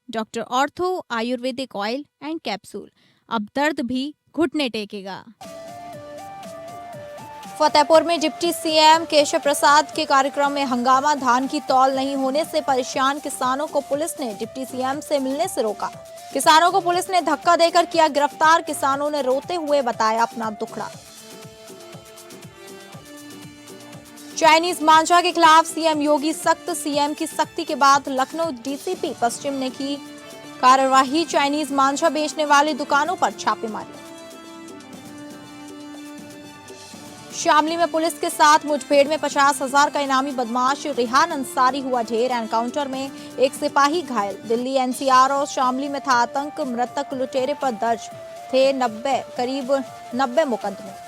Doctor ortho Ayurvedic oil and capsule, अब दर्द भी घुटने टेकेगा। फतेहपुर में डिप्टी सीएम केशव प्रसाद के कार्यक्रम में हंगामा। धान की तौल नहीं होने से परेशान किसानों को पुलिस ने डिप्टी सीएम से मिलने से रोका। किसानों को पुलिस ने धक्का देकर किया गिरफ्तार। किसानों ने रोते हुए बताया अपना दुखड़ा। चाइनीज मांझा के खिलाफ सीएम योगी सख्त। सीएम की सख्ती के बाद लखनऊ डीसीपी पश्चिम ने की कार्यवाही। चाइनीज मांझा बेचने वाली दुकानों पर छापेमारी। शामली में पुलिस के साथ मुठभेड़ में 50,000 का इनामी बदमाश रेहान अंसारी हुआ ढेर। एनकाउंटर में एक सिपाही घायल। दिल्ली एनसीआर और शामली में था आतंक। मृतक लुटेरे पर दर्ज थे करीब 90 मुकदमे।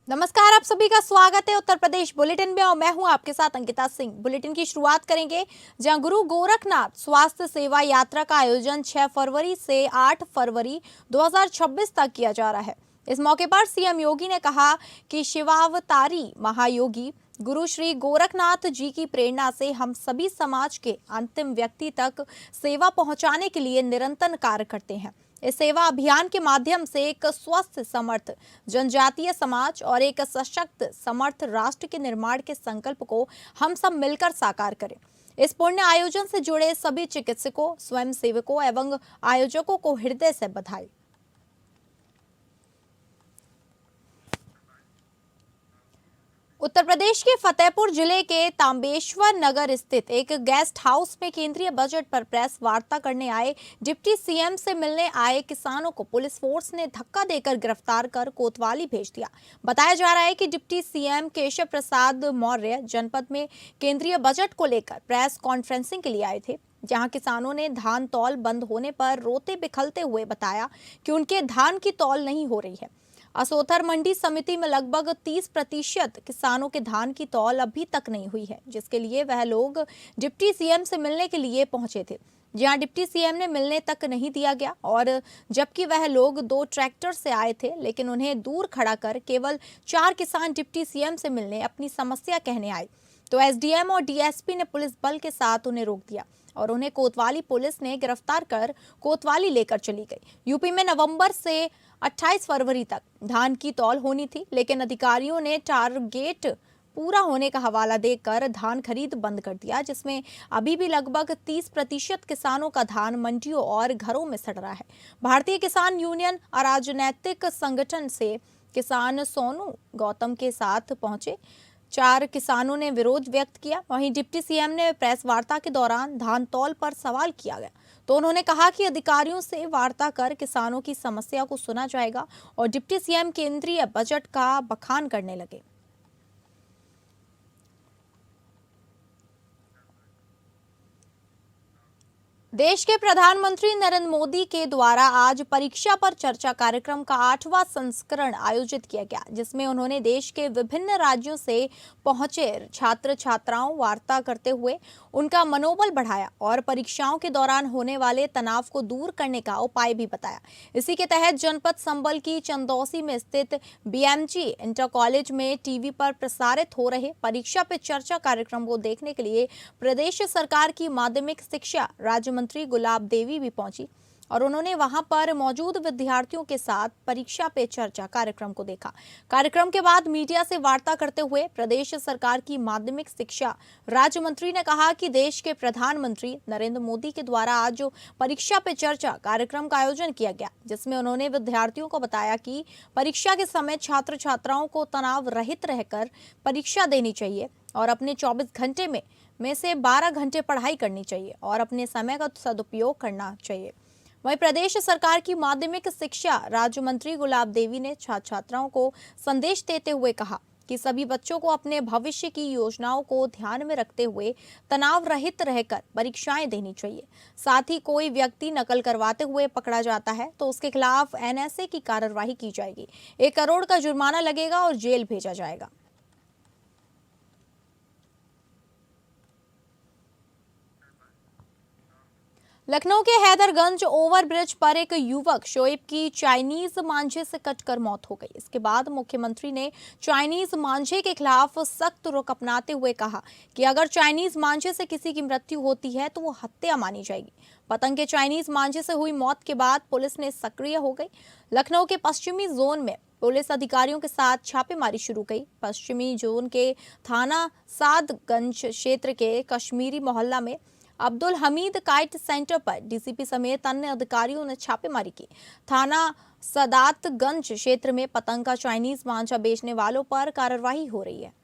नमस्कार, आप सभी का स्वागत है उत्तर प्रदेश बुलेटिन में और मैं हूं आपके साथ अंकिता सिंह। बुलेटिन की शुरुआत करेंगे जहां गुरु गोरखनाथ स्वास्थ्य सेवा यात्रा का आयोजन 6 फरवरी से 8 फरवरी 2026 तक किया जा रहा है। इस मौके पर सीएम योगी ने कहा कि शिवावतारी महायोगी गुरु श्री गोरखनाथ जी की प्रेरणा से हम सभी समाज के अंतिम व्यक्ति तक सेवा पहुंचाने के लिए निरंतर कार्य करते हैं। इस सेवा अभियान के माध्यम से एक स्वस्थ समर्थ जनजातीय समाज और एक सशक्त समर्थ राष्ट्र के निर्माण के संकल्प को हम सब मिलकर साकार करें। इस पुण्य आयोजन से जुड़े सभी चिकित्सकों, स्वयंसेवकों एवं आयोजकों को हृदय से बधाई। उत्तर प्रदेश के फतेहपुर जिले के तांबेश्वर नगर स्थित एक गेस्ट हाउस में केंद्रीय बजट पर प्रेस वार्ता करने आए डिप्टी सीएम से मिलने आए किसानों को पुलिस फोर्स ने धक्का देकर गिरफ्तार कर कोतवाली भेज दिया। बताया जा रहा है कि डिप्टी सीएम केशव प्रसाद मौर्य जनपद में केंद्रीय बजट को लेकर प्रेस कॉन्फ्रेंसिंग के लिए आए थे, जहां किसानों ने धान तौल बंद होने पर रोते बिखलते हुए बताया कि उनके धान की तौल नहीं हो रही है। असोथर मंडी समिति में लगभग 30% किसानों के धान की तौल अभी तक नहीं हुई है, जिसके लिए वह लोग डिप्टी सीएम से मिलने के लिए पहुंचे थे, जहां डिप्टी सीएम ने मिलने तक नहीं दिया गया। और जबकि वह लोग 2 ट्रैक्टर से आए थे, लेकिन उन्हें दूर खड़ा कर केवल 4 किसान डिप्टी सीएम से मिलने अपनी समस्या कहने आए, तो एसडीएम और डीएसपी ने पुलिस बल के साथ उन्हें रोक दिया और उन्हें कोतवाली पुलिस ने गिरफ्तार कर कोतवाली लेकर चली गई। यूपी में नवंबर से 28 फरवरी तक धान की तौल होनी थी, लेकिन अधिकारियों ने टारगेट पूरा होने का हवाला देकर धान खरीद बंद कर दिया, जिसमें अभी भी लगभग 30% किसानों का धान मंडियों और घरों में सड़ रहा है। भारतीय किसान यूनियन अराजनैतिक संगठन से किसान सोनू गौतम के साथ पहुंचे 4 किसानों ने विरोध व्यक्त किया। वहीं डिप्टी सीएम ने प्रेस वार्ता के दौरान धान तौल पर सवाल किया गया, तो उन्होंने कहा कि अधिकारियों से वार्ता कर किसानों की समस्या को सुना जाएगा और डिप्टी सीएम केंद्रीय बजट का बखान करने लगे। देश के प्रधानमंत्री नरेंद्र मोदी के द्वारा आज परीक्षा पर चर्चा कार्यक्रम का 8वां संस्करण आयोजित किया गया, जिसमें उन्होंने देश के विभिन्न राज्यों से पहुंचे छात्र छात्राओं वार्ता करते हुए उनका मनोबल बढ़ाया और परीक्षाओं के दौरान होने वाले तनाव को दूर करने का उपाय भी बताया। इसी के तहत जनपद संबल की चंदौसी में स्थित बीएमजी इंटर कॉलेज में टीवी पर प्रसारित हो रहे परीक्षा पे चर्चा कार्यक्रम को देखने के लिए प्रदेश सरकार की माध्यमिक शिक्षा राज्य मंत्री गुलाब देवी भी पहुंची और उन्होंने वहां पर मौजूद विद्यार्थियों के साथ परीक्षा पे चर्चा कार्यक्रम को देखा। कार्यक्रम के बाद मीडिया से वार्ता करते हुए प्रदेश सरकार की माध्यमिक शिक्षा राज्य मंत्री ने कहा कि देश के प्रधानमंत्री नरेंद्र मोदी के द्वारा आज जो परीक्षा पे चर्चा कार्यक्रम का आयोजन किया गया, जिसमें उन्होंने विद्यार्थियों को बताया कि परीक्षा के समय छात्र छात्राओं को तनाव रहित रहकर परीक्षा देनी चाहिए और अपने 24 घंटे में से 12 घंटे पढ़ाई करनी चाहिए और अपने समय का सदुपयोग करना चाहिए। वहीं प्रदेश सरकार की माध्यमिक शिक्षा राज्य मंत्री गुलाब देवी ने छात्र छात्राओं को संदेश देते हुए कहा कि सभी बच्चों को अपने भविष्य की योजनाओं को ध्यान में रखते हुए तनाव रहित रहकर परीक्षाएं देनी चाहिए। साथ ही कोई व्यक्ति नकल करवाते हुए पकड़ा जाता है तो उसके खिलाफ एनएसए की कार्रवाई की जाएगी, 1 करोड़ का जुर्माना लगेगा और जेल भेजा जाएगा। लखनऊ के हैदरगंज ओवरब्रिज पर एक युवक शोएब की चाइनीज मांझे से कटकर मौत हो गई। इसके बाद मुख्यमंत्री ने चाइनीज मांझे के खिलाफ सख्त रुख अपनाते हुए कहा कि अगर चाइनीज मांझे से किसी की मृत्यु होती है तो वो हत्या मानी जाएगी। पतंग के चाइनीज मांझे से हुई मौत के बाद पुलिस ने सक्रिय हो गई। लखनऊ के पश्चिमी जोन में पुलिस अधिकारियों के साथ छापेमारी शुरू की। पश्चिमी जोन के थाना सादगंज क्षेत्र के कश्मीरी मोहल्ला में अब्दुल हमीद काइट सेंटर पर डीसीपी समेत अन्य अधिकारियों ने छापेमारी की। थाना सदातगंज क्षेत्र में पतंग का चाइनीज मांझा बेचने वालों पर कार्रवाई हो रही है।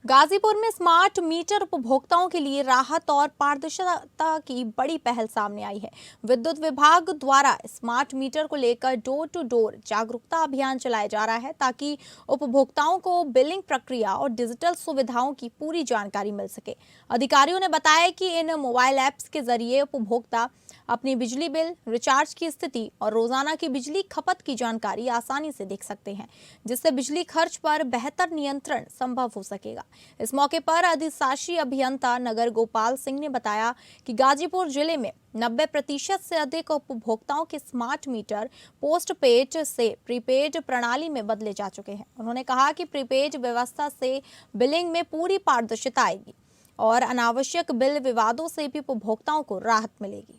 गाजीपुर में स्मार्ट मीटर उपभोक्ताओं के लिए राहत और पारदर्शिता की बड़ी पहल सामने आई है। विद्युत विभाग द्वारा स्मार्ट मीटर को लेकर डोर टू डोर जागरूकता अभियान चलाया जा रहा है ताकि उपभोक्ताओं को बिलिंग प्रक्रिया और डिजिटल सुविधाओं की पूरी जानकारी मिल सके। अधिकारियों ने बताया कि इन मोबाइल ऐप्स के जरिए उपभोक्ता अपनी बिजली बिल, रिचार्ज की स्थिति और रोजाना की बिजली खपत की जानकारी आसानी से देख सकते हैं, जिससे बिजली खर्च पर बेहतर नियंत्रण संभव हो सकेगा। इस मौके पर अधिशासी अभियंता नगर गोपाल सिंह ने बताया कि गाजीपुर जिले में 90% से अधिक उपभोक्ताओं के स्मार्ट मीटर पोस्ट पेड से प्रीपेड प्रणाली में बदले जा चुके हैं। उन्होंने कहा कि प्रीपेड व्यवस्था से बिलिंग में पूरी पारदर्शिता आएगी और अनावश्यक बिल विवादों से भी उपभोक्ताओं को राहत मिलेगी।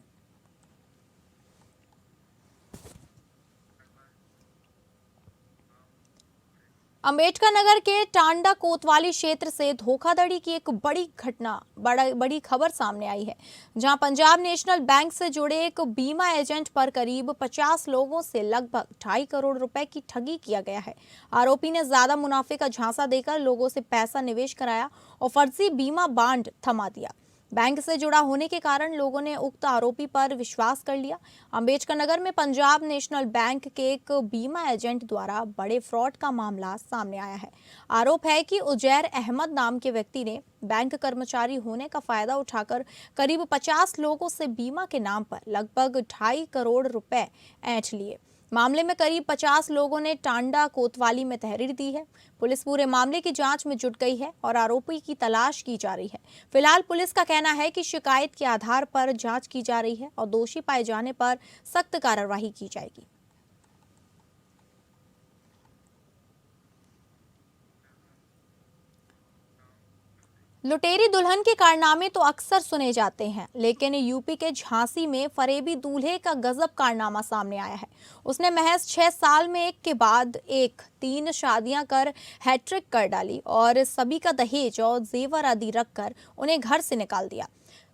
अंबेडकर नगर के टांडा कोतवाली क्षेत्र से धोखाधड़ी की एक बड़ी खबर सामने आई है, जहां पंजाब नेशनल बैंक से जुड़े एक बीमा एजेंट पर करीब 50 लोगों से लगभग 2.5 करोड़ रुपए की ठगी किया गया है। आरोपी ने ज्यादा मुनाफे का झांसा देकर लोगों से पैसा निवेश कराया और फर्जी बीमा बांड थमा दिया। बैंक से जुड़ा होने के कारण लोगों ने उक्त आरोपी पर विश्वास कर लिया। अंबेडकर नगर में पंजाब नेशनल बैंक के एक बीमा एजेंट द्वारा बड़े फ्रॉड का मामला सामने आया है। आरोप है कि उजैर अहमद नाम के व्यक्ति ने बैंक कर्मचारी होने का फायदा उठाकर करीब 50 लोगों से बीमा के नाम पर लगभग 2.5 करोड़ रुपए ऐंठ लिए। मामले में करीब 50 लोगों ने टांडा कोतवाली में तहरीर दी है। पुलिस पूरे मामले की जांच में जुट गई है और आरोपी की तलाश की जा रही है। फिलहाल पुलिस का कहना है कि शिकायत के आधार पर जांच की जा रही है और दोषी पाए जाने पर सख्त कार्रवाई की जाएगी। लुटेरी दुल्हन के कारनामे तो अक्सर सुने जाते हैं, लेकिन यूपी के झांसी में फरेबी दूल्हे का गजब कारनामा सामने आया है। उसने महज 6 साल में एक के बाद एक 3 शादियां कर हैट्रिक कर डाली और सभी का दहेज और जेवर आदि रखकर उन्हें घर से निकाल दिया।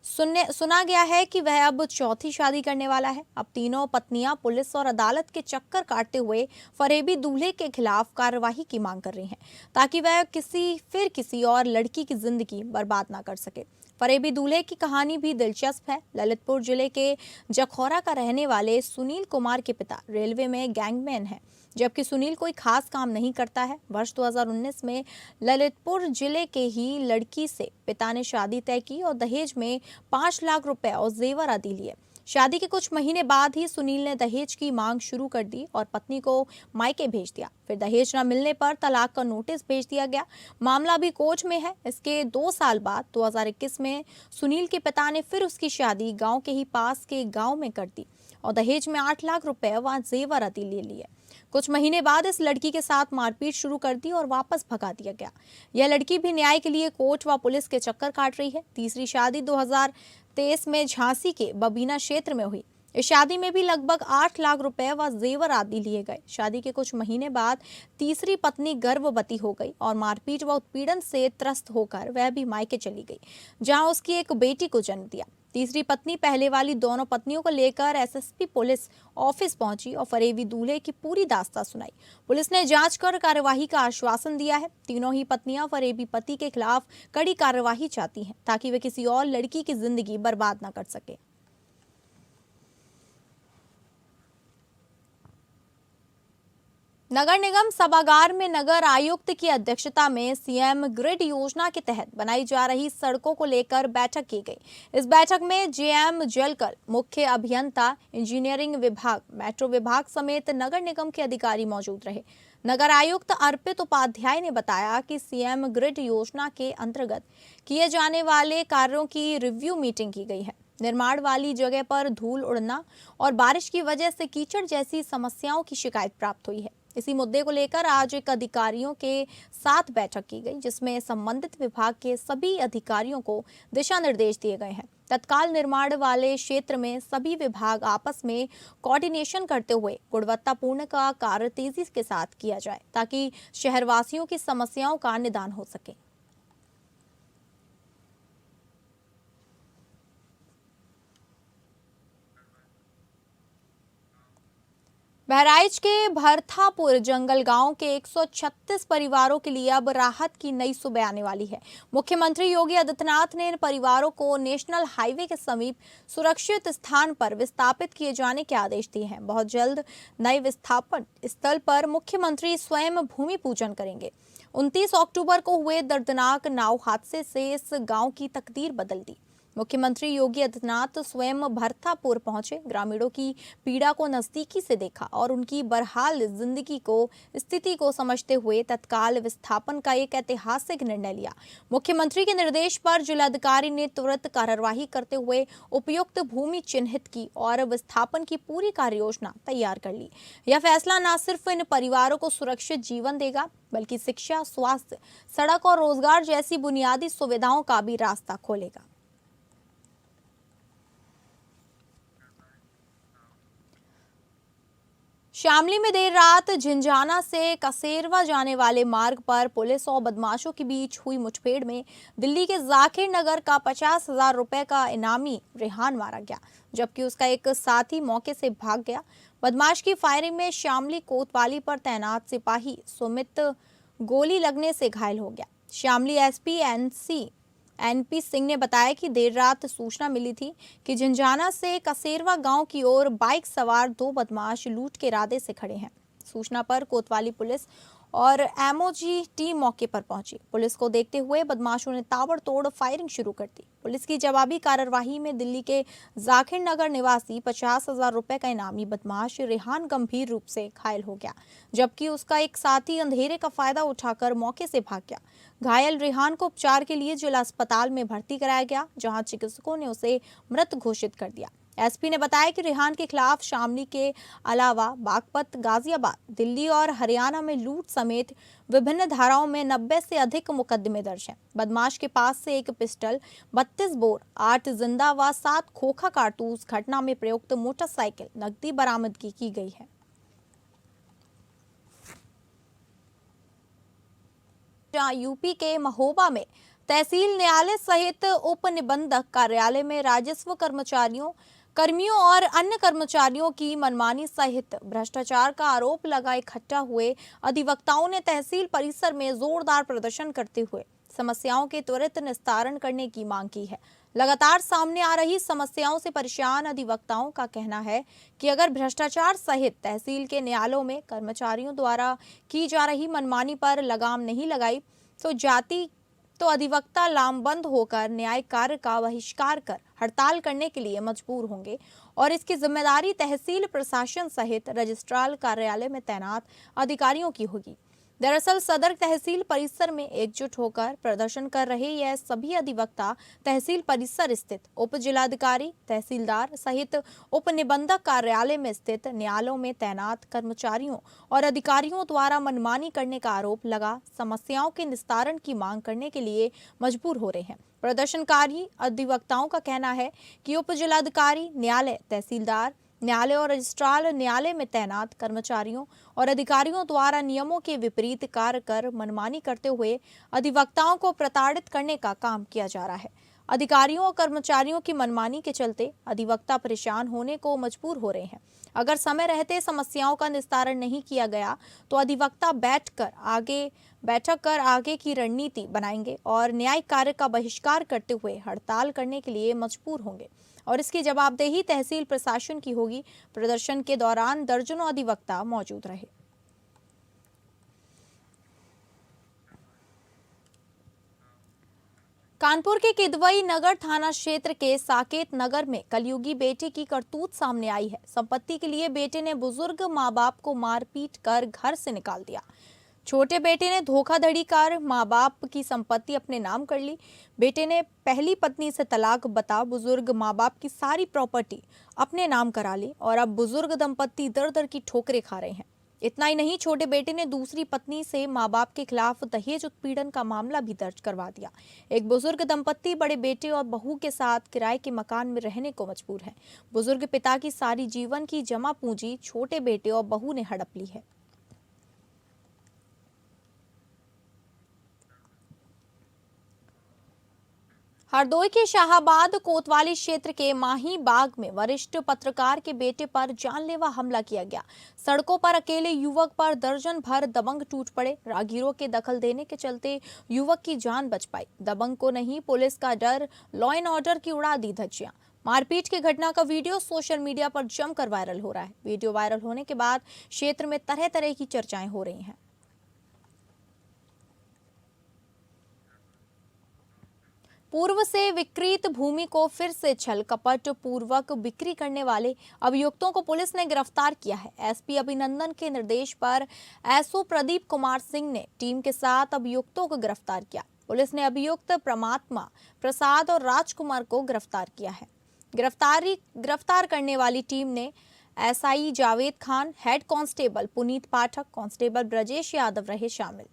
सुना गया है कि वह अब चौथी शादी करने वाला है। अब तीनों पत्नियां पुलिस और अदालत के चक्कर काटते हुए फरेबी दूल्हे के खिलाफ कार्रवाई की मांग कर रही हैं, ताकि वह किसी और लड़की की जिंदगी बर्बाद ना कर सके। फरेबी दूल्हे की कहानी भी दिलचस्प है। ललितपुर जिले के जखौरा का रहने वाले सुनील कुमार के पिता रेलवे में गैंगमैन हैं, जबकि सुनील कोई खास काम नहीं करता है। वर्ष 2019 में ललितपुर जिले के ही लड़की से पिता ने शादी तय की और दहेज में 5 लाख रुपए और जेवर आदि लिए। शादी के कुछ महीने बाद ही सुनील ने दहेज की मांग शुरू कर दी और पत्नी को मायके भेज दिया। फिर दहेज न मिलने पर तलाक का नोटिस भेज दिया गया। मामला अभी कोर्ट में है। इसके 2 साल बाद 2021 में सुनील के पिता ने फिर उसकी शादी गांव के ही पास के गांव में कर दी और दहेज में 8 लाख रुपए व जेवर आदि ले लिए। कुछ महीने बाद इस लड़की के साथ मारपीट शुरू कर दी और वापस भगा दिया गया। यह लड़की भी न्याय के लिए कोर्ट व पुलिस के चक्कर काट रही है। तीसरी शादी 2023 में झांसी के बबीना क्षेत्र में हुई। इस शादी में भी लगभग 8 लाख रुपए व जेवर आदि लिए गए। शादी के कुछ महीने बाद तीसरी पत्नी गर्भवती हो गई और मारपीट व उत्पीड़न से त्रस्त होकर वह भी मायके चली गई, जहां उसकी एक बेटी को जन्म दिया। तीसरी पत्नी पहले वाली दोनों पत्नियों को लेकर एसएसपी पुलिस ऑफिस पहुंची और फरेबी दूल्हे की पूरी दास्तां सुनाई। पुलिस ने जांच कर कार्यवाही का आश्वासन दिया है। तीनों ही पत्नियां फरेबी पति के खिलाफ कड़ी कार्यवाही चाहती हैं, ताकि वे किसी और लड़की की जिंदगी बर्बाद न कर सके। नगर निगम सभागार में नगर आयुक्त की अध्यक्षता में सीएम ग्रिड योजना के तहत बनाई जा रही सड़कों को लेकर बैठक की गई। इस बैठक में जेएम जलकल, मुख्य अभियंता, इंजीनियरिंग विभाग, मेट्रो विभाग समेत नगर निगम के अधिकारी मौजूद रहे। नगर आयुक्त अर्पित उपाध्याय ने बताया कि सीएम ग्रिड योजना के अंतर्गत किए जाने वाले कार्यों की रिव्यू मीटिंग की गई है। निर्माण वाली जगह पर धूल उड़ना और बारिश की वजह से कीचड़ जैसी समस्याओं की शिकायत प्राप्त हुई है। इसी मुद्दे को लेकर आज एक अधिकारियों के साथ बैठक की गई, जिसमें संबंधित विभाग के सभी अधिकारियों को दिशा निर्देश दिए गए हैं। तत्काल निर्माण वाले क्षेत्र में सभी विभाग आपस में कोऑर्डिनेशन करते हुए गुणवत्तापूर्ण का कार्य तेजी के साथ किया जाए, ताकि शहरवासियों की समस्याओं का निदान हो सके। बहराइच के भरथापुर जंगल गांव के 136 परिवारों के लिए अब राहत की नई सुबह आने वाली है। मुख्यमंत्री योगी आदित्यनाथ ने इन परिवारों को नेशनल हाईवे के समीप सुरक्षित स्थान पर विस्थापित किए जाने के आदेश दिए हैं। बहुत जल्द नए विस्थापन स्थल पर मुख्यमंत्री स्वयं भूमि पूजन करेंगे। 29 अक्टूबर को हुए दर्दनाक नाव हादसे से इस गांव की तकदीर बदल दी। मुख्यमंत्री योगी आदित्यनाथ स्वयं भरथापुर पहुंचे, ग्रामीणों की पीड़ा को नजदीकी से देखा और उनकी बहरहाल स्थिति को समझते हुए तत्काल विस्थापन का एक ऐतिहासिक निर्णय लिया। मुख्यमंत्री के निर्देश पर जिलाधिकारी ने तुरंत कार्यवाही करते हुए उपयुक्त भूमि चिन्हित की और विस्थापन की पूरी कार्ययोजना तैयार कर ली। यह फैसला न सिर्फ इन परिवारों को सुरक्षित जीवन देगा, बल्कि शिक्षा, स्वास्थ्य, सड़क और रोजगार जैसी बुनियादी सुविधाओं का भी रास्ता खोलेगा। शामली में देर रात झिंझाना से कसेरवा जाने वाले मार्ग पर पुलिस और बदमाशों के बीच हुई मुठभेड़ में दिल्ली के जाकिर नगर का 50,000 रुपए का इनामी रेहान मारा गया, जबकि उसका एक साथी मौके से भाग गया। बदमाश की फायरिंग में शामली कोतवाली पर तैनात सिपाही सुमित गोली लगने से घायल हो गया। शामली एसपी एनपी सिंह ने बताया कि देर रात सूचना मिली थी कि झिंझाना से कसेरवा गांव की ओर बाइक सवार 2 बदमाश लूट के इरादे से खड़े हैं। सूचना पर कोतवाली पुलिस और एमओजी टीम मौके पर पहुंची। पुलिस को देखते हुए बदमाशों ने ताबड़तोड़ फायरिंग शुरू कर दी। पुलिस की जवाबी कार्रवाई में दिल्ली के जाकिर नगर निवासी 50,000 रुपए का इनामी बदमाश रेहान गंभीर रूप से घायल हो गया, जबकि उसका एक साथी अंधेरे का फायदा उठाकर मौके से भाग गया। घायल रेहान को उपचार के लिए जिला अस्पताल में भर्ती कराया गया, जहां चिकित्सकों ने उसे मृत घोषित कर दिया। एसपी ने बताया कि रेहान के खिलाफ शामली के अलावा बागपत, गाजियाबाद, दिल्ली और हरियाणा में लूट समेत विभिन्न धाराओं में 90 से अधिक मुकदमे दर्ज हैं। बदमाश के पास से एक पिस्टल, 32 बोर, 8 जिंदा व 7 खोखा कारतूस, घटना में प्रयुक्त मोटरसाइकिल, नकदी बरामदगी की गई है। यूपी के महोबा में तहसील न्यायालय सहित उप निबंधक कार्यालय में राजस्व कर्मियों और अन्य कर्मचारियों की मनमानी सहित भ्रष्टाचार का आरोप लगा इकट्ठा हुए अधिवक्ताओं ने तहसील परिसर में जोरदार प्रदर्शन करते हुए समस्याओं के त्वरित निस्तारण करने की मांग की है। लगातार सामने आ रही समस्याओं से परेशान अधिवक्ताओं का कहना है कि अगर भ्रष्टाचार सहित तहसील के न्यायालयों में कर्मचारियों द्वारा की जा रही मनमानी पर लगाम नहीं लगाई तो अधिवक्ता लामबंद होकर न्याय कार्य का बहिष्कार कर हड़ताल करने के लिए मजबूर होंगे और इसकी जिम्मेदारी तहसील प्रशासन सहित रजिस्ट्रार कार्यालय में तैनात अधिकारियों की होगी। दरअसल सदर तहसील परिसर में एकजुट होकर प्रदर्शन कर रहे यह सभी अधिवक्ता तहसील परिसर स्थित उप जिलाधिकारी, तहसीलदार सहित उप निबंधक कार्यालय में स्थित न्यायालयों में तैनात कर्मचारियों और अधिकारियों द्वारा मनमानी करने का आरोप लगा समस्याओं के निस्तारण की मांग करने के लिए मजबूर हो रहे हैं। प्रदर्शनकारी अधिवक्ताओं का कहना है कि उप जिलाधिकारी, न्यायालय, तहसीलदार न्यायालय और रजिस्ट्रार न्यायालय में तैनात कर्मचारियों और अधिकारियों द्वारा नियमों के विपरीत कार्य कर मनमानी करते हुए अधिवक्ताओं को प्रताड़ित करने का काम किया जा रहा है। अधिकारियों और कर्मचारियों की मनमानी के चलते अधिवक्ता परेशान होने को मजबूर हो रहे हैं। अगर समय रहते समस्याओं का निस्तारण नहीं किया गया तो अधिवक्ता बैठक कर आगे की रणनीति बनाएंगे और न्यायिक कार्य का बहिष्कार करते हुए हड़ताल करने के लिए मजबूर होंगे और इसकी जवाबदेही तहसील प्रशासन की होगी। प्रदर्शन के दौरान दर्जनों अधिवक्ता मौजूद रहे। कानपुर के किदवई नगर थाना क्षेत्र के साकेत नगर में कलयुगी बेटे की करतूत सामने आई है। संपत्ति के लिए बेटे ने बुजुर्ग मां बाप को मारपीट कर घर से निकाल दिया। छोटे बेटे ने धोखाधड़ी कर मां बाप की संपत्ति अपने नाम कर ली। बेटे ने पहली पत्नी से तलाक बता बुजुर्ग मां बाप की सारी प्रॉपर्टी अपने नाम करा ली और अब बुजुर्ग दंपत्ति दर दर की ठोकरें खा रहे हैं। इतना ही नहीं, छोटे बेटे ने दूसरी पत्नी से मां बाप के खिलाफ दहेज उत्पीड़न का मामला भी दर्ज करवा दिया। एक बुजुर्ग दंपत्ति बड़े बेटे और बहू के साथ किराए के मकान में रहने को मजबूर है। बुजुर्ग पिता की सारी जीवन की जमा पूंजी छोटे बेटे और बहू ने हड़प ली है। हरदोई के शाहाबाद कोतवाली क्षेत्र के माही बाग में वरिष्ठ पत्रकार के बेटे पर जानलेवा हमला किया गया। सड़कों पर अकेले युवक पर दर्जन भर दबंग टूट पड़े। राहगीरों के दखल देने के चलते युवक की जान बच पाई। दबंग को नहीं, पुलिस का डर, लॉ एंड ऑर्डर की उड़ा दी धज्जियां। मारपीट की घटना का वीडियो सोशल मीडिया पर जमकर वायरल हो रहा है। वीडियो वायरल होने के बाद क्षेत्र में तरह तरह की चर्चाएं हो रही हैं। पूर्व से विकृत भूमि को फिर से छल कपट पूर्वक बिक्री करने वाले अभियुक्तों को पुलिस ने गिरफ्तार किया है। एसपी अभिनंदन के निर्देश पर एसओ प्रदीप कुमार सिंह ने टीम के साथ अभियुक्तों को गिरफ्तार किया। पुलिस ने अभियुक्त परमात्मा प्रसाद और राजकुमार को गिरफ्तार किया है। गिरफ्तार करने वाली टीम ने SI Javed Khan, head constable Puneet Pathak, constable Brajesh Yadav रहे शामिल।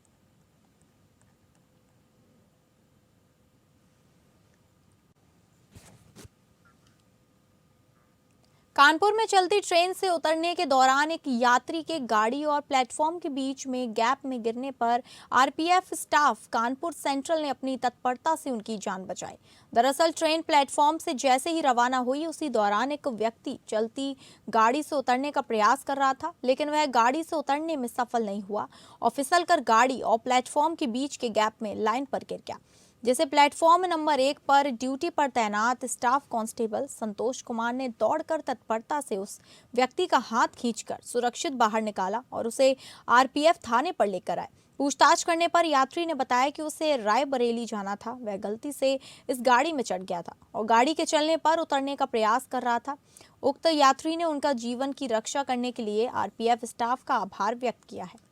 कानपुर में चलती ट्रेन से उतरने के दौरान एक यात्री के गाड़ी और प्लेटफॉर्म के बीच में गैप में गिरने पर आरपीएफ स्टाफ कानपुर सेंट्रल ने अपनी तत्परता से उनकी जान बचाई। दरअसल ट्रेन प्लेटफॉर्म से जैसे ही रवाना हुई, उसी दौरान एक व्यक्ति चलती गाड़ी से उतरने का प्रयास कर रहा था, लेकिन वह गाड़ी से उतरने में सफल नहीं हुआ और फिसलकर गाड़ी और प्लेटफॉर्म के बीच के गैप में लाइन पर गिर गया, जिसे प्लेटफॉर्म नंबर 1 पर ड्यूटी पर तैनात स्टाफ कांस्टेबल संतोष कुमार ने दौड़कर तत्परता से उस व्यक्ति का हाथ खींचकर सुरक्षित बाहर निकाला और उसे आरपीएफ थाने पर लेकर आए। पूछताछ करने पर यात्री ने बताया कि उसे रायबरेली जाना था। वह गलती से इस गाड़ी में चढ़ गया था और गाड़ी के चलने पर उतरने का प्रयास कर रहा था। उक्त यात्री ने उनका जीवन की रक्षा करने के लिए आरपीएफ स्टाफ का आभार व्यक्त किया है।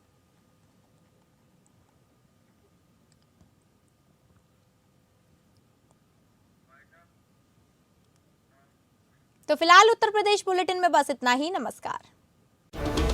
तो फिलहाल उत्तर प्रदेश बुलेटिन में बस इतना ही। नमस्कार।